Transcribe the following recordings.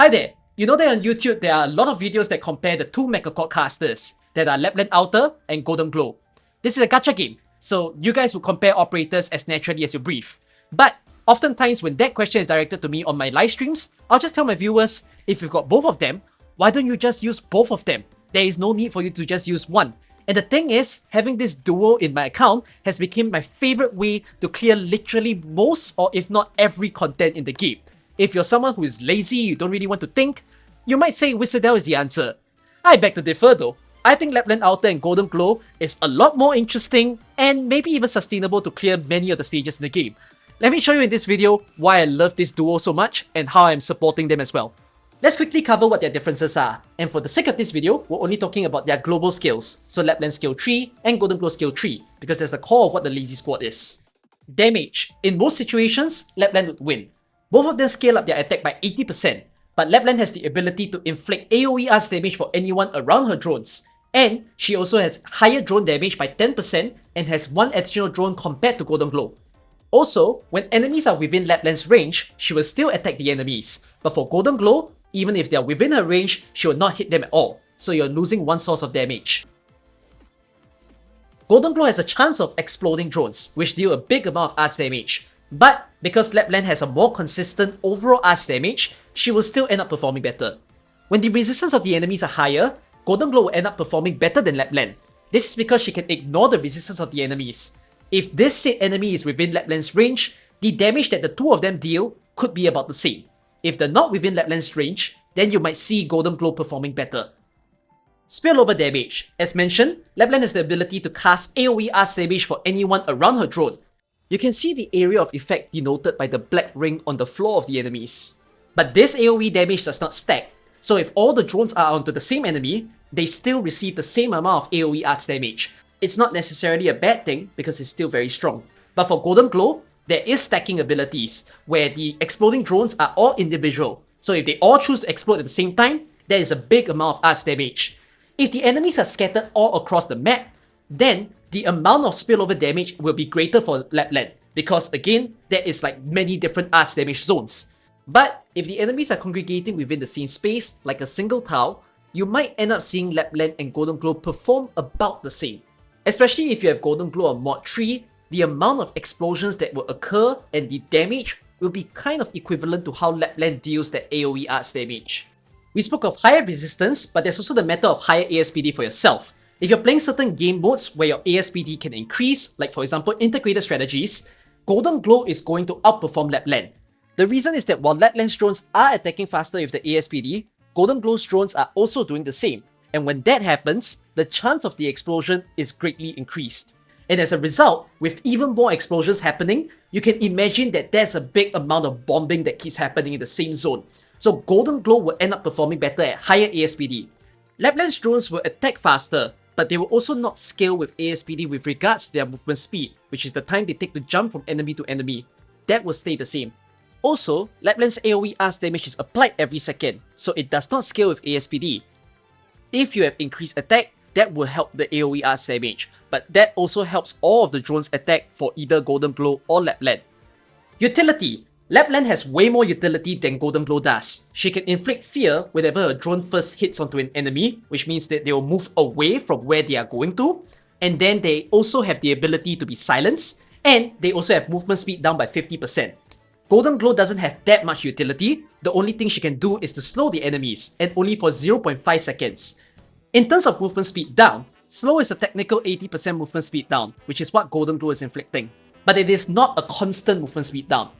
Hi there! You know that on YouTube there are a lot of videos that compare the two Mechacord casters that are Lappland Outer and Goldenglow. This is a gacha game, so you guys will compare operators as naturally as you breathe. But oftentimes when that question is directed to me on my live streams, I'll just tell my viewers, if you've got both of them, why don't you just use both of them? There is no need for you to just use one. And the thing is, having this duo in my account has become my favorite way to clear literally most or if not every content in the game. If you're someone who is lazy, you don't really want to think, you might say Wizardell is the answer. I beg to differ though. I think Lappland Outer and Goldenglow is a lot more interesting and maybe even sustainable to clear many of the stages in the game. Let me show you in this video why I love this duo so much and how I'm supporting them as well. Let's quickly cover what their differences are, and for the sake of this video, we're only talking about their global skills, so Lappland skill 3 and Goldenglow skill 3, because that's the core of what the lazy squad is. Damage. In most situations, Lappland would win. Both of them scale up their attack by 80%, but Lappland has the ability to inflict AoE arts damage for anyone around her drones, and she also has higher drone damage by 10% and has one additional drone compared to Goldenglow. Also, when enemies are within Lappland's range, she will still attack the enemies, but for Goldenglow, even if they are within her range, she will not hit them at all, so you're losing one source of damage. Goldenglow has a chance of exploding drones, which deal a big amount of arts damage. But because Lappland has a more consistent overall arts damage, she will still end up performing better. When the resistance of the enemies are higher, Goldenglow will end up performing better than Lappland. This is because she can ignore the resistance of the enemies. If this said enemy is within Lappland's range, the damage that the two of them deal could be about the same. If they're not within Lappland's range, then you might see Goldenglow performing better. Spillover Damage. As mentioned, Lappland has the ability to cast AoE arts damage for anyone around her drone. You can see the area of effect denoted by the black ring on the floor of the enemies. But this AoE damage does not stack, so if all the drones are onto the same enemy, they still receive the same amount of AoE arts damage. It's not necessarily a bad thing because it's still very strong. But for Goldenglow, there is stacking abilities, where the exploding drones are all individual. So if they all choose to explode at the same time, there is a big amount of arts damage. If the enemies are scattered all across the map, then the amount of spillover damage will be greater for Lappland, because again, there is like many different arts damage zones. But if the enemies are congregating within the same space, like a single tile, you might end up seeing Lappland and Goldenglow perform about the same. Especially if you have Goldenglow on mod 3, the amount of explosions that will occur and the damage will be kind of equivalent to how Lappland deals that AoE arts damage. We spoke of higher resistance, but there's also the matter of higher ASPD for yourself. If you're playing certain game modes where your ASPD can increase, like for example integrated strategies, Goldenglow is going to outperform Lappland. The reason is that while Lappland's drones are attacking faster with the ASPD, Goldenglow's drones are also doing the same, and when that happens, the chance of the explosion is greatly increased. And as a result, with even more explosions happening, you can imagine that there's a big amount of bombing that keeps happening in the same zone. So Goldenglow will end up performing better at higher ASPD. Lappland's drones will attack faster, but they will also not scale with ASPD with regards to their movement speed, which is the time they take to jump from enemy to enemy. That will stay the same. Also, Lappland's AoE arts damage is applied every second, so it does not scale with ASPD. If you have increased attack, that will help the AoE arts damage, but that also helps all of the drones attack for either Goldenglow or Lappland. Utility. Lappland has way more utility than Goldenglow does. She can inflict fear whenever a drone first hits onto an enemy, which means that they will move away from where they are going to, and then they also have the ability to be silenced, and they also have movement speed down by 50%. Goldenglow doesn't have that much utility. The only thing she can do is to slow the enemies, and only for 0.5 seconds. In terms of movement speed down, slow is a technical 80% movement speed down, which is what Goldenglow is inflicting. But it is not a constant movement speed down.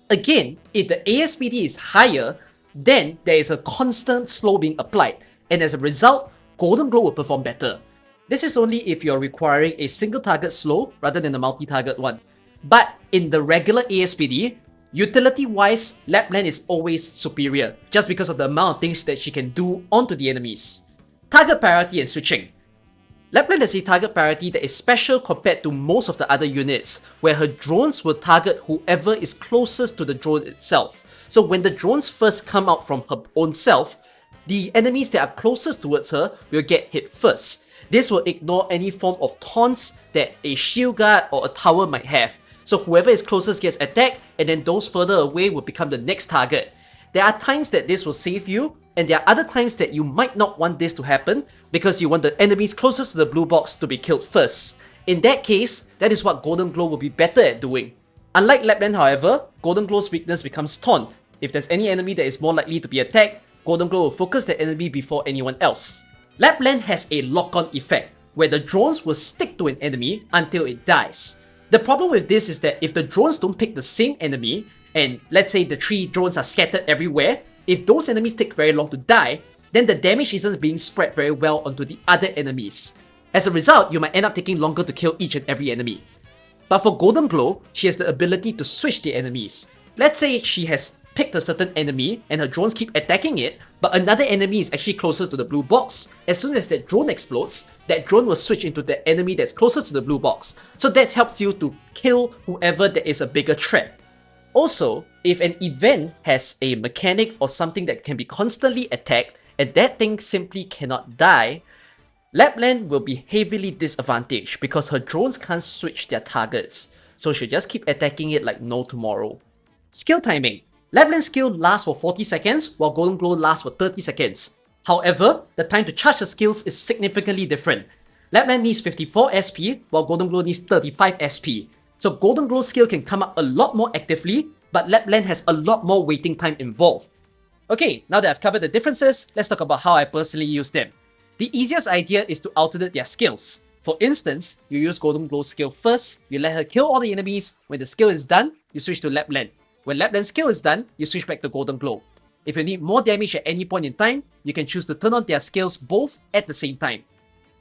Again, if the ASPD is higher, then there is a constant slow being applied, and as a result, Goldenglow will perform better. This is only if you're requiring a single target slow rather than a multi-target one. But in the regular ASPD, utility-wise, Lappland is always superior, just because of the amount of things that she can do onto the enemies. Target priority and switching. Lappland has a target priority that is special compared to most of the other units, where her drones will target whoever is closest to the drone itself. So when the drones first come out from her own self, the enemies that are closest towards her will get hit first. This will ignore any form of taunts that a shield guard or a tower might have. So whoever is closest gets attacked, and then those further away will become the next target. There are times that this will save you, and there are other times that you might not want this to happen because you want the enemies closest to the blue box to be killed first. In that case, that is what Goldenglow will be better at doing. Unlike Lappland, however, Goldenglow's weakness becomes Taunt. If there's any enemy that is more likely to be attacked, Goldenglow will focus the enemy before anyone else. Lappland has a lock-on effect, where the drones will stick to an enemy until it dies. The problem with this is that if the drones don't pick the same enemy, and let's say the 3 drones are scattered everywhere, if those enemies take very long to die, then the damage isn't being spread very well onto the other enemies. As a result, you might end up taking longer to kill each and every enemy. But for Goldenglow, she has the ability to switch the enemies. Let's say she has picked a certain enemy and her drones keep attacking it, but another enemy is actually closer to the blue box. As soon as that drone explodes, that drone will switch into the enemy that's closest to the blue box. So that helps you to kill whoever that is a bigger threat. Also, if an event has a mechanic or something that can be constantly attacked and that thing simply cannot die, Lappland will be heavily disadvantaged because her drones can't switch their targets, so she'll just keep attacking it like no tomorrow. Skill timing. Lappland's skill lasts for 40 seconds while Goldenglow lasts for 30 seconds. However, the time to charge the skills is significantly different. Lappland needs 54 SP while Goldenglow needs 35 SP. So Goldenglow's skill can come up a lot more actively, but Lappland has a lot more waiting time involved. Okay, now that I've covered the differences, let's talk about how I personally use them. The easiest idea is to alternate their skills. For instance, you use Goldenglow's skill first, you let her kill all the enemies. When the skill is done, you switch to Lappland. When Lappland's skill is done, you switch back to Goldenglow. If you need more damage at any point in time, you can choose to turn on their skills both at the same time.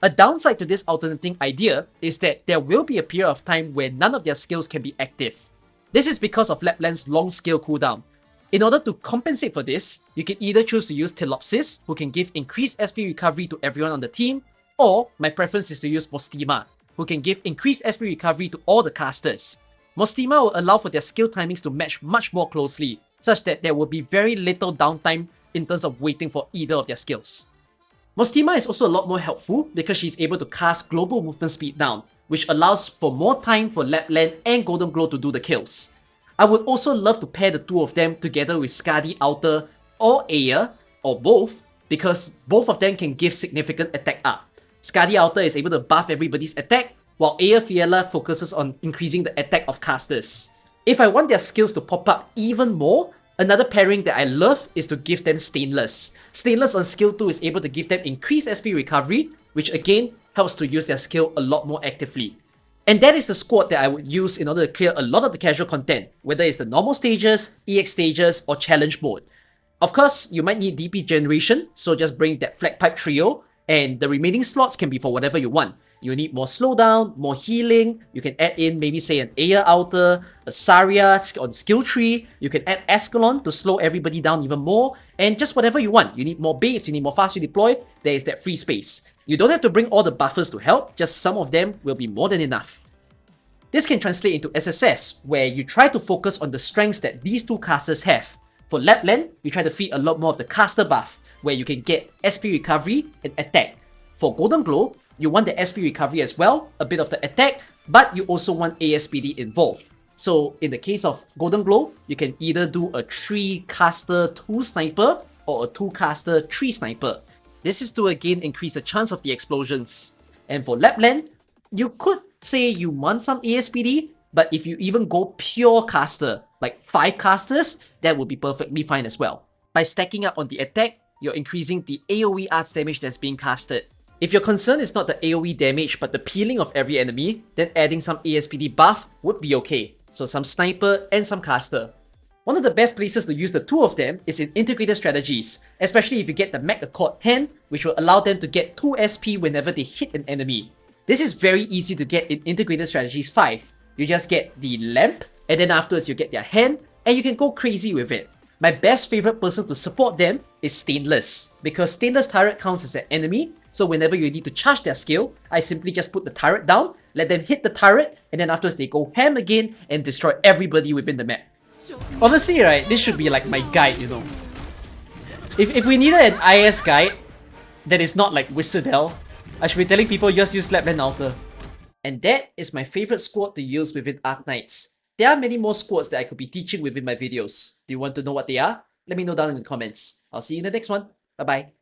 A downside to this alternating idea is that there will be a period of time where none of their skills can be active. This is because of Lappland's long skill cooldown. In order to compensate for this, you can either choose to use Telopsis, who can give increased SP recovery to everyone on the team, or my preference is to use Mostima, who can give increased SP recovery to all the casters. Mostima will allow for their skill timings to match much more closely, such that there will be very little downtime in terms of waiting for either of their skills. Mostima is also a lot more helpful because she's able to cast global movement speed down, which allows for more time for Lappland and Goldenglow to do the kills. I would also love to pair the two of them together with Skadi Outer or Aya, or both, because both of them can give significant attack up. Skadi Outer is able to buff everybody's attack, while Aya Fiella focuses on increasing the attack of casters. If I want their skills to pop up even more, another pairing that I love is to give them Stainless. Stainless on skill 2 is able to give them increased SP recovery, which again helps to use their skill a lot more actively. And that is the squad that I would use in order to clear a lot of the casual content, whether it's the normal stages, EX stages, or challenge mode. Of course, you might need DP generation, so just bring that Flag Pipe trio, and the remaining slots can be for whatever you want. You need more slowdown, more healing, you can add in maybe say an Aya Outer, a Saria on skill tree, you can add Escalon to slow everybody down even more, and just whatever you want. You need more baits, you need more fast redeploy, there is that free space. You don't have to bring all the buffers to help, just some of them will be more than enough. This can translate into SSS, where you try to focus on the strengths that these two casters have. For Lappland, you try to feed a lot more of the caster buff, where you can get SP recovery and attack. For Goldenglow, you want the SP recovery as well, a bit of the attack, but you also want ASPD involved. So in the case of Goldenglow, you can either do a 3 caster 2 sniper or a 2 caster 3 sniper. This is to again increase the chance of the explosions. And for Lappland, you could say you want some ASPD, but if you even go pure caster, like 5 casters, that would be perfectly fine as well. By stacking up on the attack, you're increasing the AoE arts damage that's being casted. If your concern is not the AoE damage but the peeling of every enemy, then adding some ASPD buff would be okay. So some sniper and some caster. One of the best places to use the two of them is in integrated strategies, especially if you get the Mech Accord hand, which will allow them to get 2 SP whenever they hit an enemy. This is very easy to get in Integrated Strategies 5. You just get the lamp, and then afterwards you get their hand, and you can go crazy with it. My best favorite person to support them is Stainless, because Stainless turret counts as an enemy, so whenever you need to charge their skill, I simply just put the turret down, let them hit the turret, and then afterwards they go ham again and destroy everybody within the map. Honestly, right, this should be like my guide, you know. If we needed an IS guide that is not like Wizardell, I should be telling people just use Lappland Outer. And that is my favorite squad to use within Arknights. There are many more squads that I could be teaching within my videos. Do you want to know what they are? Let me know down in the comments. I'll see you in the next one. Bye bye.